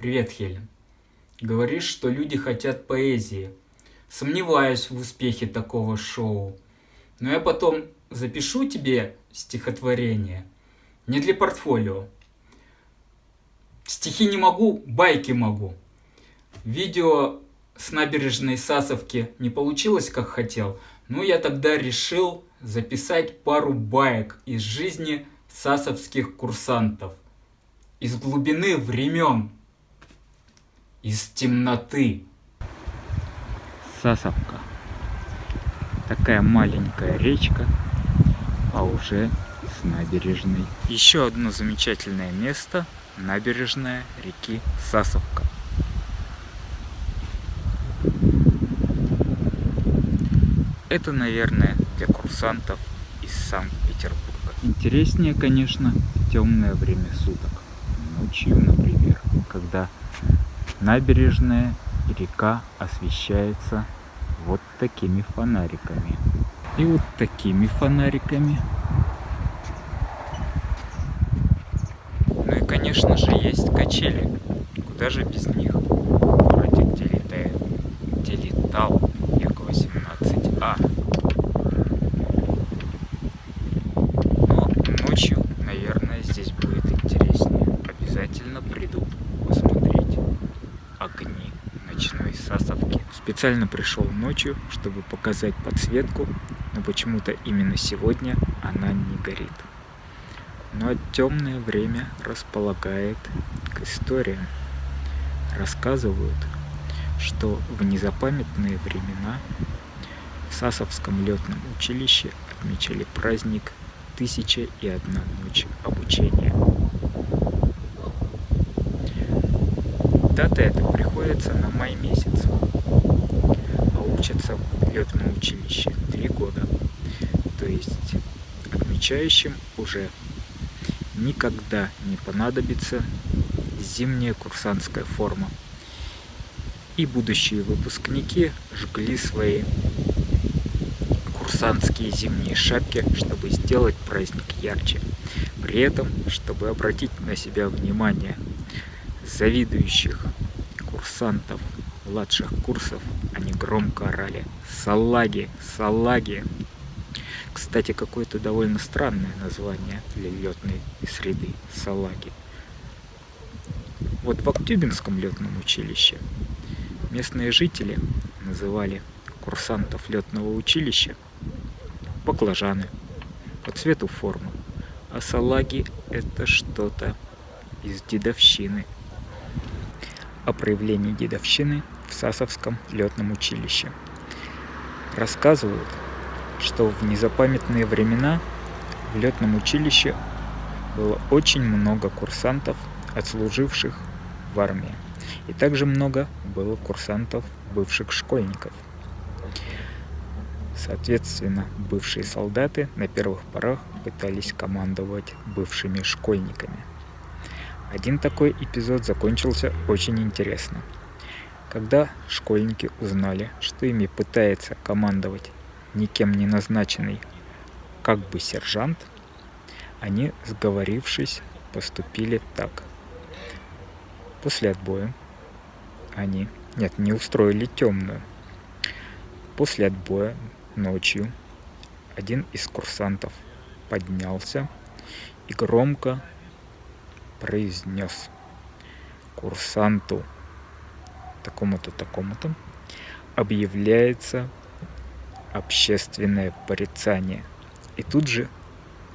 Привет, Хелен. Говоришь, что люди хотят поэзии. Сомневаюсь в успехе такого шоу. Но я потом запишу тебе стихотворение. Не для портфолио. Стихи не могу, байки могу. Видео с набережной Сасовки не получилось, как хотел. Но я тогда решил записать пару баек из жизни сасовских курсантов. Из глубины времен. Из темноты. Сасовка. Такая маленькая речка, а уже с набережной. Еще одно замечательное место – набережная реки Сасовка. Это, наверное, для курсантов из Санкт-Петербурга. Интереснее, конечно, в темное время суток. Ночью, например, когда набережная и река освещается вот такими фонариками. И вот такими фонариками. Ну и, конечно же, есть качели. Куда же без них? В городе, где летал Як-18А. Но ночью, наверное, здесь будет интереснее. Обязательно приду посмотреть огни ночной Сасовки. Специально пришел ночью, чтобы показать подсветку, но почему-то именно сегодня она не горит. Но темное время располагает к историям. Рассказывают, что в незапамятные времена в Сасовском летном училище отмечали праздник «1001 ночь обучения». Дата эта приходится на май месяц, а учатся в летном училище 3 года, то есть отмечающим уже никогда не понадобится зимняя курсантская форма, и будущие выпускники жгли свои курсантские зимние шапки, чтобы сделать праздник ярче, при этом, чтобы обратить на себя внимание завидующих курсантов младших курсов, они громко орали: «Салаги! Салаги!». Кстати, какое-то довольно странное название для летной среды – салаги. Вот в Актюбинском летном училище местные жители называли курсантов летного училища баклажаны по цвету формы, а салаги – это что-то из дедовщины. О проявлении дедовщины в Сасовском летном училище рассказывают, что в незапамятные времена в летном училище было очень много курсантов, отслуживших в армии, и также много было курсантов, бывших школьников. Соответственно, бывшие солдаты на первых порах пытались командовать бывшими школьниками. Один такой эпизод закончился очень интересно. Когда школьники узнали, что ими пытается командовать никем не назначенный как бы сержант, они, сговорившись, поступили так. После отбоя они не устроили темную. После отбоя ночью один из курсантов поднялся и громко произнес: курсанту такому-то, такому-то объявляется общественное порицание. И тут же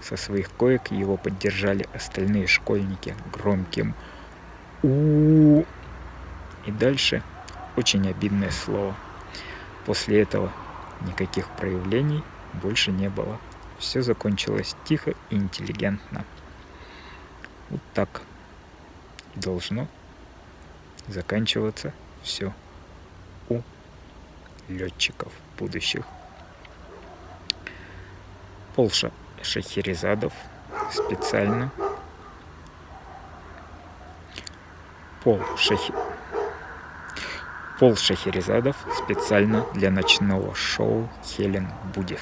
со своих коек его поддержали остальные школьники громким «У-у-у». И дальше очень обидное слово. После этого никаких проявлений больше не было. Все закончилось тихо и интеллигентно. Вот так должно заканчиваться все у летчиков будущих. Пол Шахерезадов специально Пол Шахерезадов специально для ночного шоу Хелен Будев.